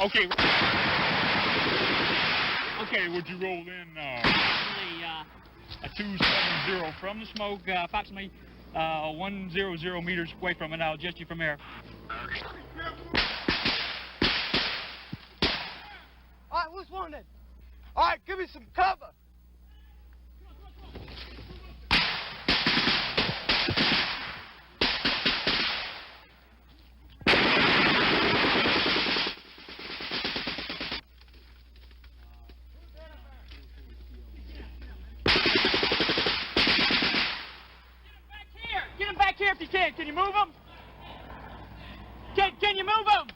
Okay. Okay, would you roll in a 270 from the smoke, approximately 100 meters away from it. I'll adjust you from there. All right, what's wanted? All right, give me some cover. Get him back here if you can. Can you move him? Can you move him?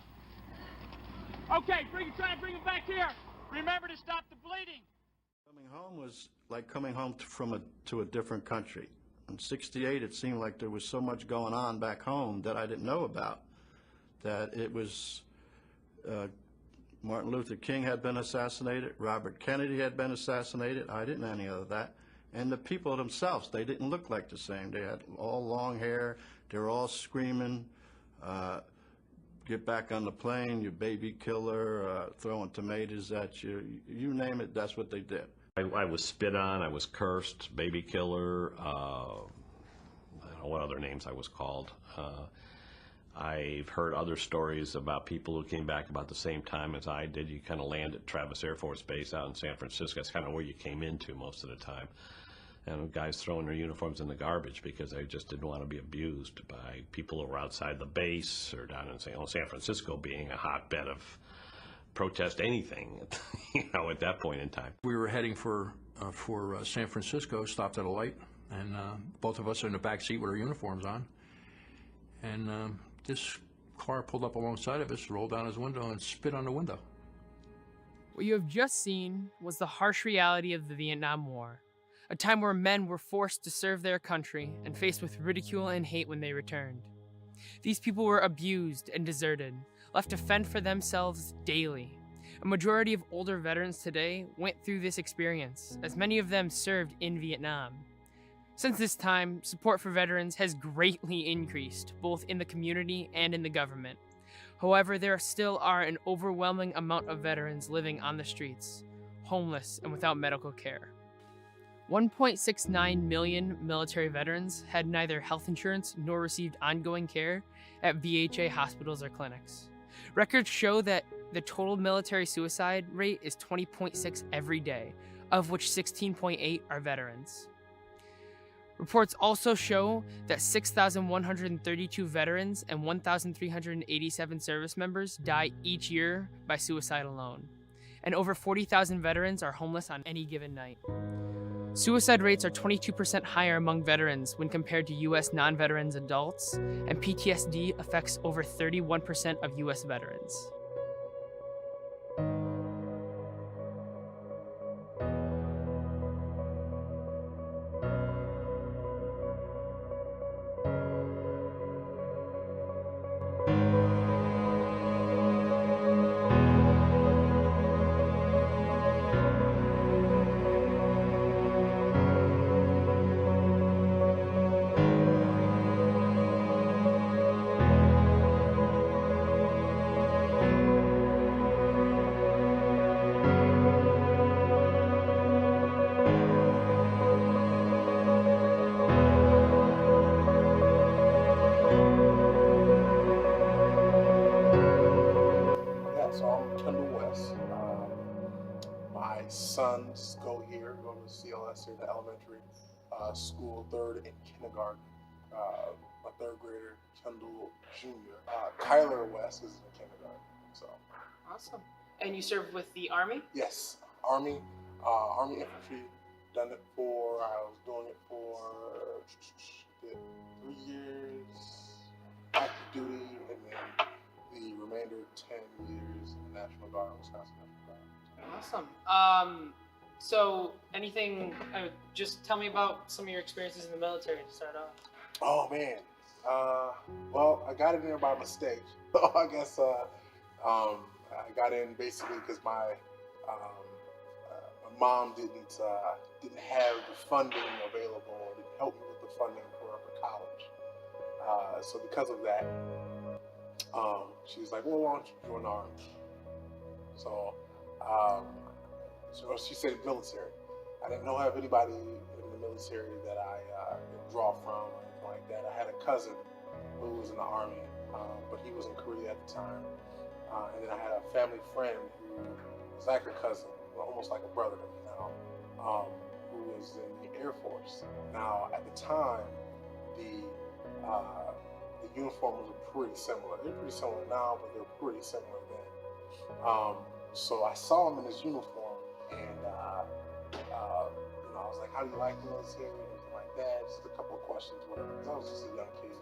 Okay, try and bring him back here. Remember to stop the bleeding. Coming home was like coming home to a different country. In '68, it seemed like there was so much going on back home that I didn't know about. That it was Martin Luther King had been assassinated, Robert Kennedy had been assassinated. I didn't know any of that. And the people themselves, they didn't look like the same. They had all long hair. They were all screaming, get back on the plane, you baby killer, throwing tomatoes at you. You name it, that's what they did. I was spit on, I was cursed, baby killer, I don't know what other names I was called. I've heard other stories about people who came back about the same time as I did. You kind of land at Travis Air Force Base out in San Francisco. That's kind of where you came into most of the time. And guys throwing their uniforms in the garbage because they just didn't want to be abused by people who were outside the base or down in San Francisco being a hotbed of protest anything, at that point in time. We were heading for San Francisco, stopped at a light, and both of us are in the back seat with our uniforms on. And this car pulled up alongside of us, rolled down his window, and spit on the window. What you have just seen was the harsh reality of the Vietnam War, a time where men were forced to serve their country and faced with ridicule and hate when they returned. These people were abused and deserted, left to fend for themselves daily. A majority of older veterans today went through this experience, as many of them served in Vietnam. Since this time, support for veterans has greatly increased, both in the community and in the government. However, there still are an overwhelming amount of veterans living on the streets, homeless and without medical care. 1.69 million military veterans had neither health insurance nor received ongoing care at VHA hospitals or clinics. Records show that the total military suicide rate is 20.6 every day, of which 16.8 are veterans. Reports also show that 6,132 veterans and 1,387 service members die each year by suicide alone, and over 40,000 veterans are homeless on any given night. Suicide rates are 22% higher among veterans when compared to U.S. non-veterans adults, and PTSD affects over 31% of U.S. veterans. Sons go to CLS here, the elementary school, third and kindergarten. My third grader, Kendall Jr. Kyler West is in kindergarten. So Awesome. And you served with the Army? yes, Army infantry. I was doing it for 3 years active duty, and then the remainder 10 years in the National Guard, Wisconsin National Guard. Awesome. So anything, just tell me about some of your experiences in the military to start off. Oh man. Well, I got in there by mistake. I guess I got in basically because my mom didn't have the funding available, or didn't help me with the funding for college. So because of that, she was like, "Well, why don't you join the Army?" So, she said military. I didn't know have anybody in the military that I could draw from or anything like that. I had a cousin who was in the Army, but he was in Korea at the time. And then I had a family friend who was like a cousin, almost like a brother to me now, who was in the Air Force. Now, at the time, the uniforms were pretty similar. They're pretty similar now, but they're pretty similar then. So I saw him in his uniform, and I was like, "How do you like the military?" And everything like that. Just a couple of questions, whatever. Because I was just a young kid.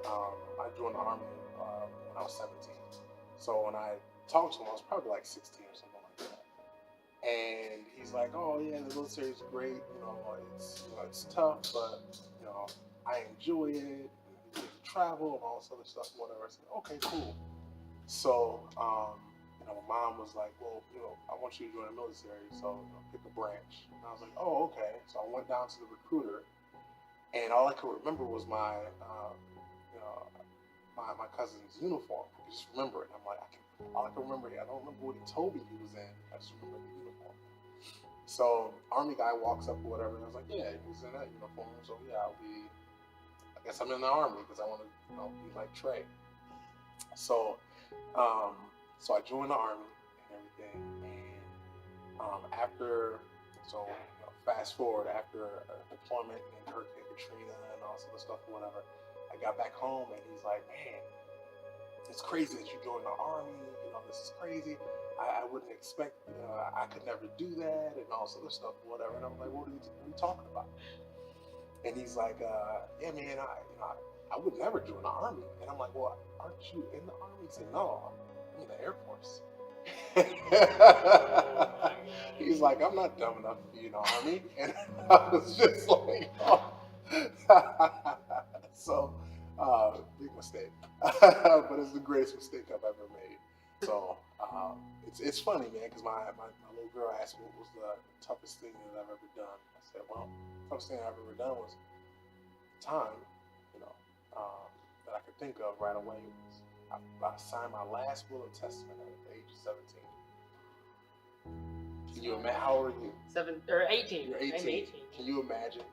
I joined the Army when I was 17. So when I talked to him, I was probably like 16 or something like that. And he's like, "Oh yeah, the military is great. It's tough, but I enjoy it. You get to travel and all this other stuff, whatever." I said, "Okay, cool." So my mom was like, "Well, I want you to join the military, so pick a branch." And I was like, "Oh, okay." So I went down to the recruiter, and all I could remember was my cousin's uniform. I could just remember it. I'm like, all I can remember, I don't remember what he told me he was in. I just remember the uniform. So Army guy walks up or whatever, and I was like, "Yeah, he was in that uniform. So yeah, I guess I'm in the Army because I want to be like Trey." So I joined the Army and everything, and fast forward after a deployment in Hurricane Katrina and all this other stuff or whatever, I got back home and he's like, "Man, it's crazy that you joined the Army. This is crazy. I wouldn't expect. I could never do that and all this other stuff or whatever." And I'm like, "What are you talking about?" And he's like, "Yeah, man, I would never join the Army." And I'm like, "Well, aren't you in the Army?" He said, "No, I'm in the Air Force." He's like, "I'm not dumb enough to be in the Army." And I was just like, "Oh." So, big mistake. But it's the greatest mistake I've ever made. So, it's funny, man, because my little girl asked me what was the toughest thing that I've ever done. I said, "Well, the toughest thing I've ever done was time, that I could think of right away was I signed my last will and testament at the age of 17. Can you imagine? How old are you? 18. You're 18. I'm 18. Can you imagine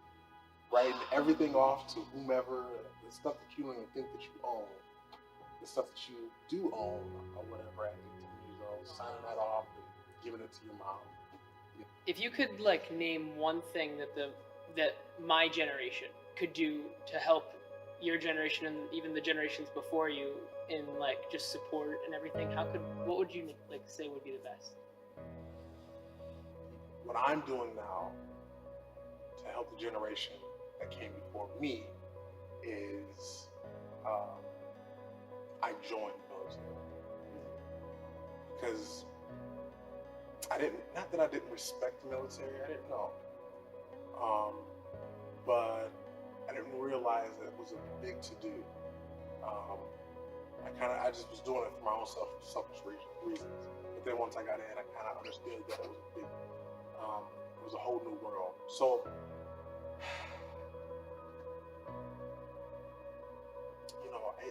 writing everything off to whomever, the stuff that you don't even think that you own, the stuff that you do own or whatever at 18 years old, signing that off and giving it to your mom? If you could name one thing that my generation could do to help your generation and even the generations before you in just support and everything, what would you say would be the best? What I'm doing now to help the generation that came before me is I joined the military because not that I didn't respect the military, I didn't know, but I didn't realize that it was a big to-do. I just was doing it for my own selfish reasons. But then once I got in, I kind of understood that it was a big, it was a whole new world. So,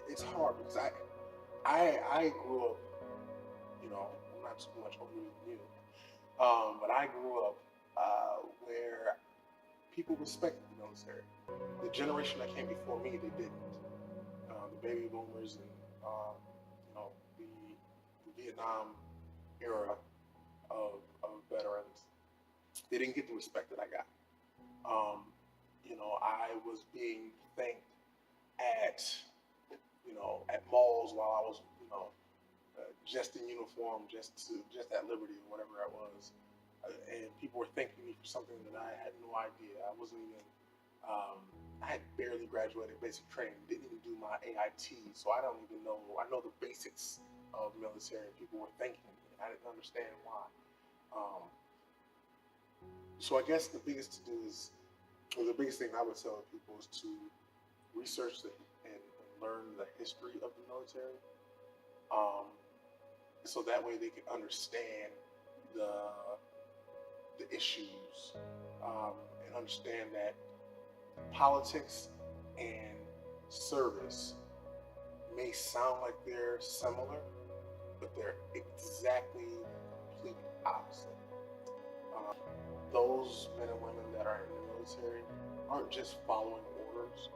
it's hard because I grew up, I'm not too much older than you, but I grew up where people respected the military. The generation that came before me, they didn't. The baby boomers and the Vietnam era of veterans, they didn't get the respect that I got. I was being thanked at malls while I was just in uniform, just at Liberty or whatever I was, and people were thanking me for something that I had no idea. I wasn't even. I had barely graduated basic training, didn't even do my AIT, so I don't even know. I know the basics of military. People were thanking me. I didn't understand why. So I guess the biggest the biggest thing I would tell people is to research and learn the history of the military, so that way they can understand the issues and understand that politics and service may sound like they're similar, but they're exactly opposite. Those men and women that are in the military aren't just following orders.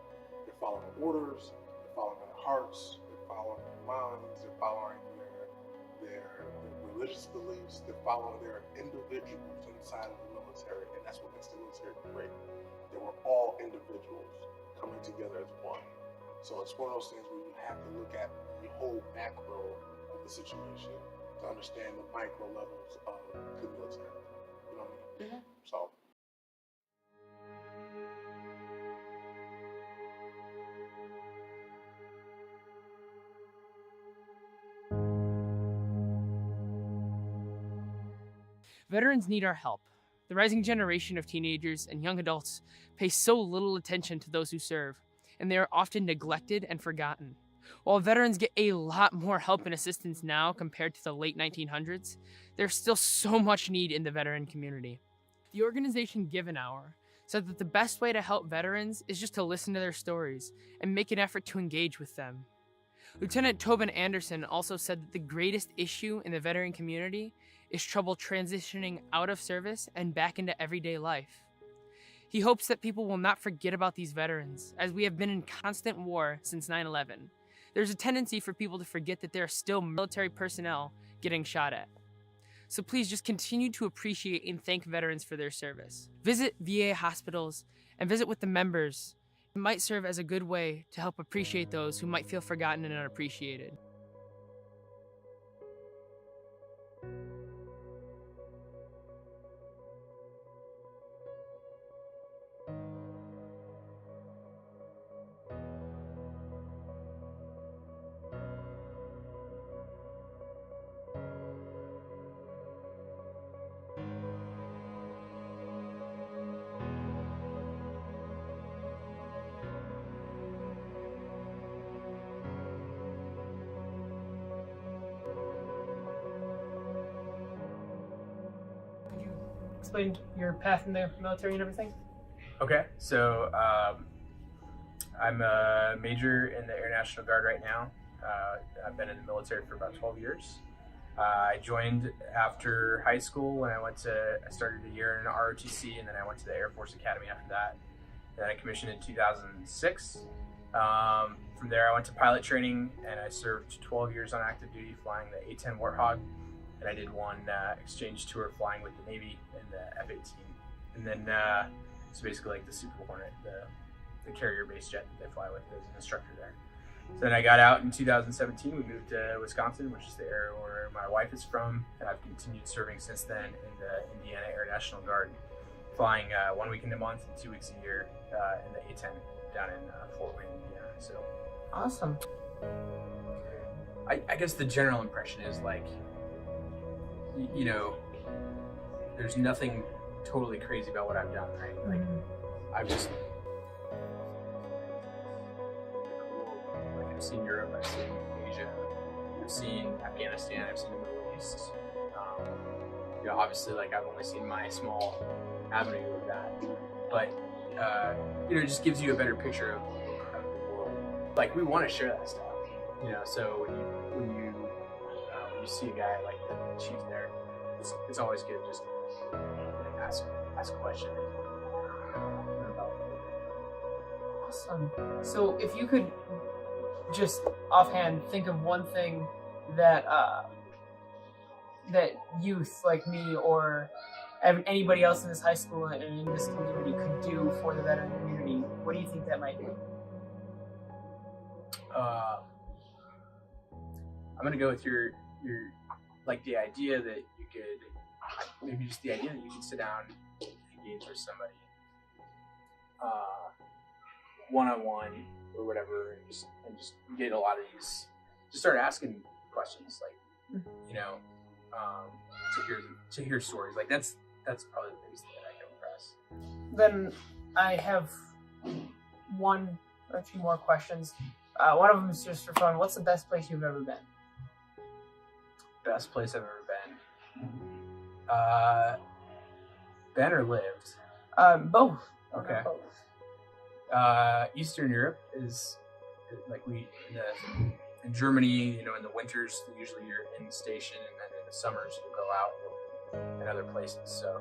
They're following orders, they're following their hearts, they're following their minds, they're following their religious beliefs, they're following their individuals inside of the military, and that's what makes the military great. They were all individuals coming together as one. So it's one of those things where you have to look at the whole macro of the situation to understand the micro levels of the military. You know what I mean? So. Veterans need our help. The rising generation of teenagers and young adults pay so little attention to those who serve, and they are often neglected and forgotten. While veterans get a lot more help and assistance now compared to the late 1900s, there's still so much need in the veteran community. The organization Give an Hour said that the best way to help veterans is just to listen to their stories and make an effort to engage with them. Lieutenant Tobin Anderson also said that the greatest issue in the veteran community is trouble transitioning out of service and back into everyday life. He hopes that people will not forget about these veterans, as we have been in constant war since 9/11. There's a tendency for people to forget that there are still military personnel getting shot at. So please just continue to appreciate and thank veterans for their service. Visit VA hospitals and visit with the members. It might serve as a good way to help appreciate those who might feel forgotten and unappreciated. Explain your path in the military and everything? Okay, so I'm a major in the Air National Guard right now. I've been in the military for about 12 years. I joined after high school when I started a year in ROTC, and then I went to the Air Force Academy after that. Then I commissioned in 2006. From there I went to pilot training, and I served 12 years on active duty flying the A-10 Warthog. And I did one exchange tour flying with the Navy in the F-18. And then it's basically like the Super Hornet, the carrier-based jet that they fly with as an instructor there. So then I got out in 2017. We moved to Wisconsin, which is the area where my wife is from. And I've continued serving since then in the Indiana Air National Guard, flying 1 weekend a month and 2 weeks a year in the A-10 down in Fort Wayne, Indiana. So Awesome. I guess the general impression is like, you know, there's nothing totally crazy about what I've done, right? Like, I've just, like, I've seen Europe, I've seen Asia, I've seen Afghanistan, I've seen the Middle East. You know, obviously, like, I've only seen my small avenue of that, but you know, it just gives you a better picture of the world. Like, we want to share that stuff, you know. So when you see a guy like the chief there, it's always good just to ask a question. Awesome. So if you could just offhand think of one thing that that youth like me or anybody else in this high school and in this community could do for the veteran community, what do you think that might be? I'm gonna go with your like the idea that you could maybe just the idea that you could sit down and engage with somebody one-on-one or whatever, and just get a lot of these, just start asking questions, like, you know, to hear stories. Like that's probably the biggest thing that I can impress. Then I have one or two more questions. One of them is just for fun. What's the best place you've ever been? Best place I've ever been? Been or lived? Both. Okay. Both. Eastern Europe is like in Germany, you know, in the winters, usually you're in the station, and then in the summers you go out and other places. So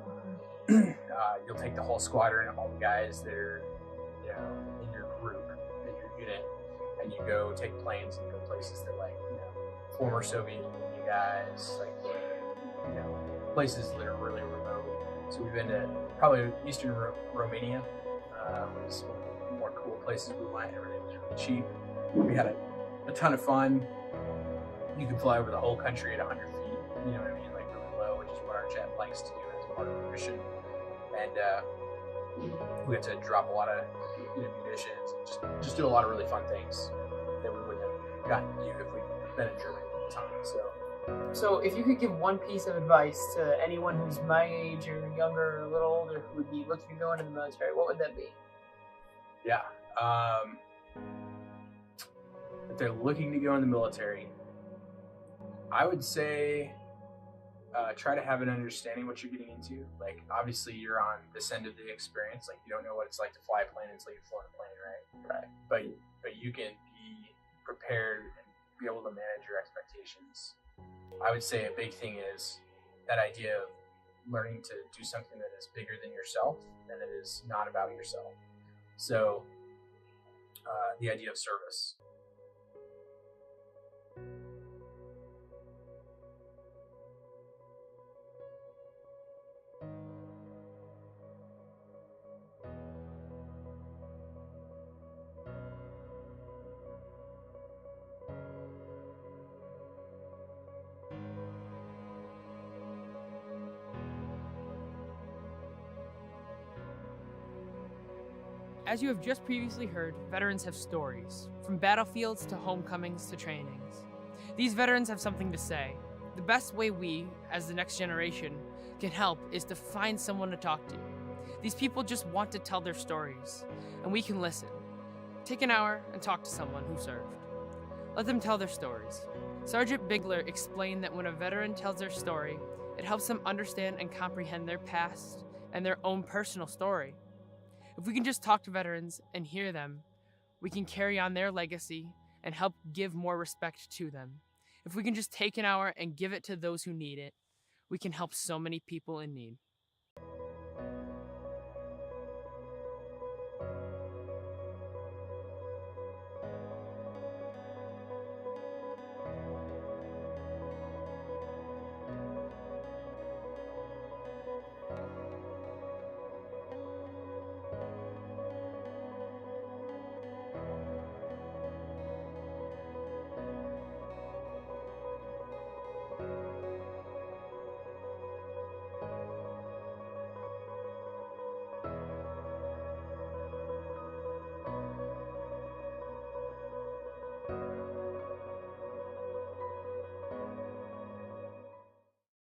you'll take the whole squadron, all the guys that are, in your group, in your unit, and you go take planes and go places that, like, former Soviet Union guys, like, places that are really remote. So we've been to probably Eastern Romania, was one of the more cool places we went. Everything was really cheap. We had a ton of fun. You could fly over the whole country at 100 feet, you know what I mean, like really low, which is what our jet likes to do as part of the mission. And we had to drop a lot of munitions, and just do a lot of really fun things that we wouldn't have gotten to do if we'd been in Germany at the time. So if you could give one piece of advice to anyone who's my age or younger or a little older who would be looking to go into the military, what would that be? Yeah. If they're looking to go in the military, I would say try to have an understanding what you're getting into. Like, obviously you're on this end of the experience. Like, you don't know what it's like to fly a plane until you've flown a plane, right? But you can be prepared and be able to manage your expectations. I would say a big thing is that idea of learning to do something that is bigger than yourself and that is not about yourself. So the idea of service. As you have just previously heard, veterans have stories, from battlefields to homecomings to trainings. These veterans have something to say. The best way we, as the next generation, can help is to find someone to talk to. These people just want to tell their stories, and we can listen. Take an hour and talk to someone who served. Let them tell their stories. Sergeant Bigler explained that when a veteran tells their story, it helps them understand and comprehend their past and their own personal story. If we can just talk to veterans and hear them, we can carry on their legacy and help give more respect to them. If we can just take an hour and give it to those who need it, we can help so many people in need.